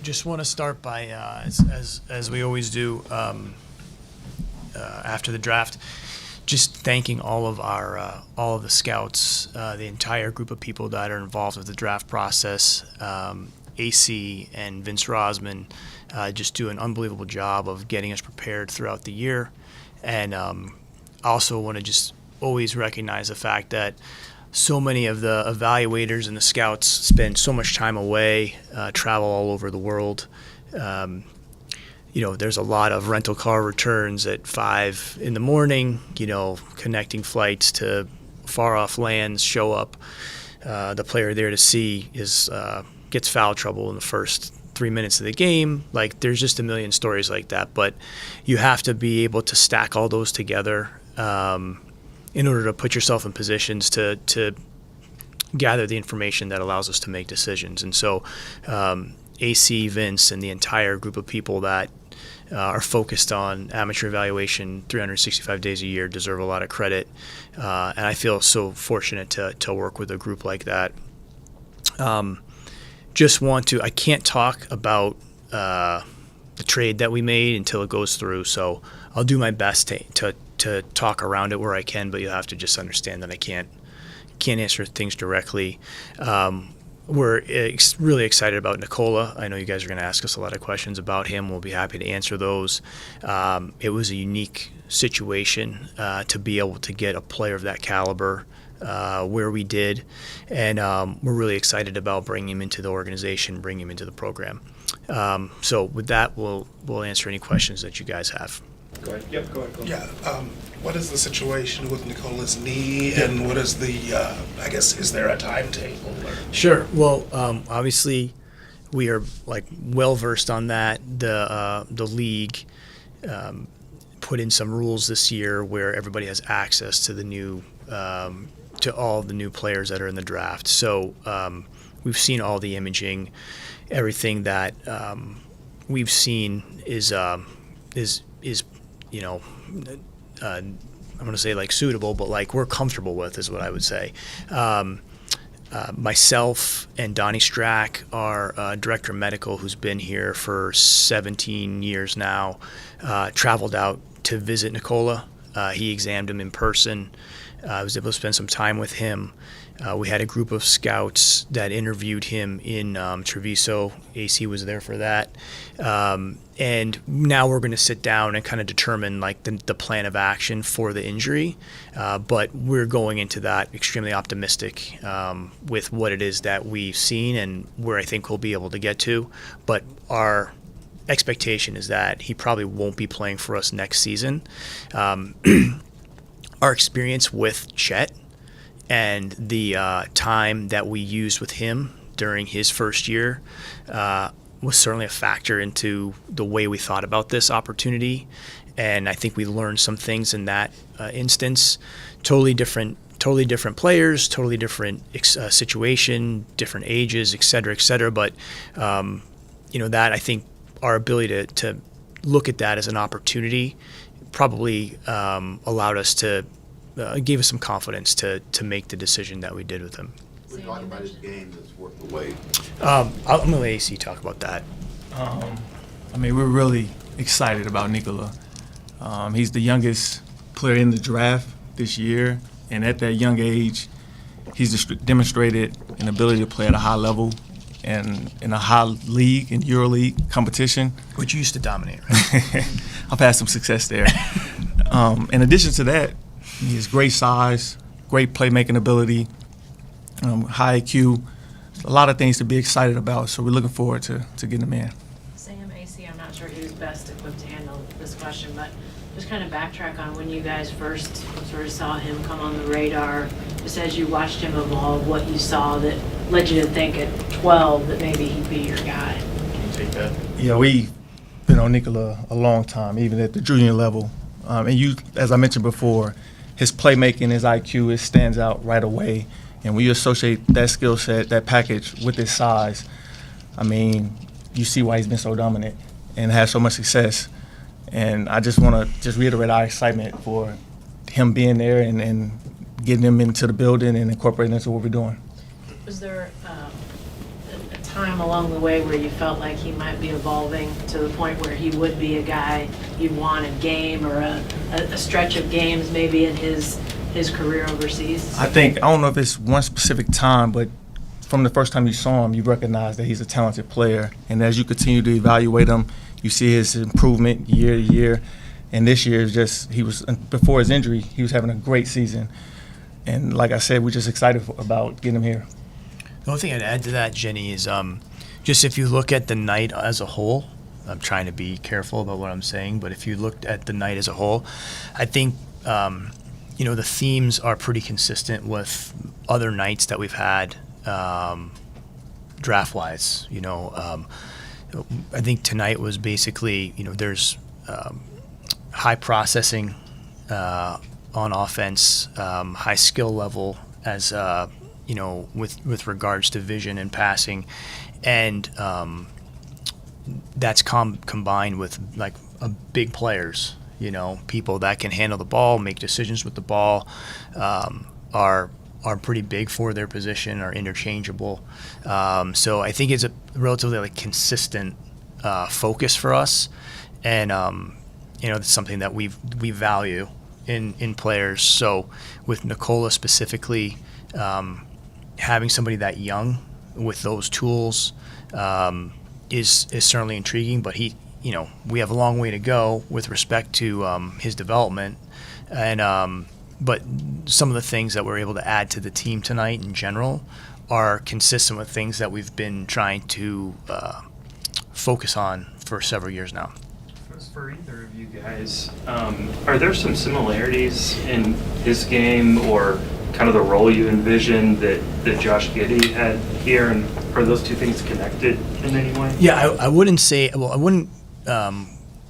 just want to start by, as we always do after the draft, just thanking all of the scouts, the entire group of people that are involved with the draft process. AC and Vince Rosman just do an unbelievable job of getting us prepared throughout the year. And I also want to just always recognize the fact that so many of the evaluators and the scouts spend so much time away, travel all over the world. There's a lot of rental car returns at 5 in the morning, connecting flights to far off lands, show up. The player there to see gets foul trouble in the first 3 minutes of the game. Like, there's just a million stories like that, but you have to be able to stack all those together in order to put yourself in positions to gather the information that allows us to make decisions. And so AC, Vince, and the entire group of people that are focused on amateur evaluation 365 days a year deserve a lot of credit. And I feel so fortunate to work with a group like that. I can't talk about the trade that we made until it goes through, so I'll do my best to talk around it where I can, but you'll have to just understand that I can't answer things directly. We're really excited about Nikola. I know you guys are going to ask us a lot of questions about him. We'll be happy to answer those. It was a unique situation to be able to get a player of that caliber where we did, and we're really excited about bringing him into the organization, bringing him into the program. So with that, we'll answer any questions that you guys have. Go ahead. Yep, go ahead. Yeah. What is the situation with Nikola's knee, and what is is there a timetable? Sure. Well, obviously, we are well versed on that. The league put in some rules this year where everybody has access to the new to all the new players that are in the draft. So we've seen all the imaging. Everything that we've seen is I'm going to say suitable, but we're comfortable with is what I would say. Myself and Donnie Strack, our director of medical, who's been here for 17 years now, traveled out to visit Nikola. He examined him in person. I was able to spend some time with him. We had a group of scouts that interviewed him in Treviso. AC was there for that. And now we're going to sit down and kind of determine the plan of action for the injury. But we're going into that extremely optimistic with what it is that we've seen and where I think we'll be able to get to. But our expectation is that he probably won't be playing for us next season. Our experience with Chet and the time that we used with him during his first year was certainly a factor into the way we thought about this opportunity. And I think we learned some things in that instance. Totally different players, totally different situation, different ages, et cetera. But, that I think our ability to look at that as an opportunity probably allowed us to gave us some confidence to make the decision that we did with him. We're talking about his game that's worth the wait. I'm going to let AC talk about that. We're really excited about Nikola. He's the youngest player in the draft this year, and at that young age, he's demonstrated an ability to play at a high level and in a high league, in EuroLeague competition. Which you used to dominate, right? I've had some success there. In addition to that, he has great size, great playmaking ability, high IQ, a lot of things to be excited about. So we're looking forward to getting him in. Sam, AC, I'm not sure who's best equipped to handle this question, but just kind of backtrack on when you guys first sort of saw him come on the radar, just as you watched him evolve, what you saw that led you to think at 12 that maybe he'd be your guy. Can you take that? Yeah, we've been on Nikola a long time, even at the junior level. As I mentioned before, his playmaking, his IQ, it stands out right away. And when you associate that skill set, that package with his size, you see why he's been so dominant and had so much success. And I just want to reiterate our excitement for him being there and getting him into the building and incorporating into what we're doing. Was there a time along the way where you felt like he might be evolving to the point where he would be a guy you'd want a game or a stretch of games maybe in his career overseas? I don't know if it's one specific time, but from the first time you saw him, you recognize that he's a talented player. And as you continue to evaluate him, you see his improvement year to year. And this year is just, before his injury, he was having a great season. And like I said, we're just excited about getting him here. The only thing I'd add to that, Jenny, is just if you look at the night as a whole, I'm trying to be careful about what I'm saying, but if you looked at the night as a whole, I think, the themes are pretty consistent with other nights that we've had draft-wise. I think tonight was basically, there's high processing on offense, high skill level as with regards to vision and passing, and that's combined with like big players. People that can handle the ball, make decisions with the ball, are pretty big for their position, are interchangeable. So I think it's a relatively consistent focus for us, and it's something that we value in players. So with Nikola specifically, having somebody that young with those tools is certainly intriguing. But we have a long way to go with respect to his development, and but some of the things that we're able to add to the team tonight in general are consistent with things that we've been trying to focus on for several years now. For either of you guys, are there some similarities in his game or kind of the role you envisioned that Josh Giddey had here, and are those two things connected in any way? Yeah, I wouldn't say. Well, I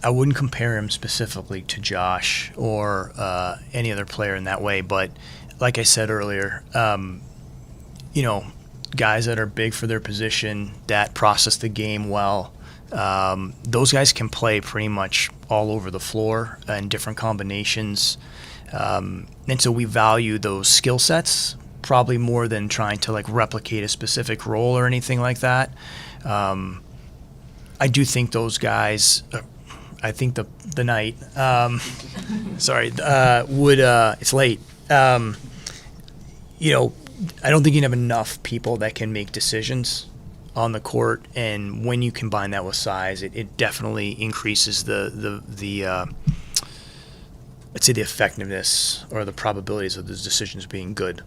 wouldn't compare him specifically to Josh or any other player in that way. But like I said earlier, guys that are big for their position, that process the game well. Those guys can play pretty much all over the floor in different combinations. And so we value those skill sets probably more than trying to replicate a specific role or anything like that. I do think those guys, I think the night, would, it's late. I don't think you'd have enough people that can make decisions on the court, and when you combine that with size, it definitely increases the I'd say the effectiveness or the probabilities of those decisions being good.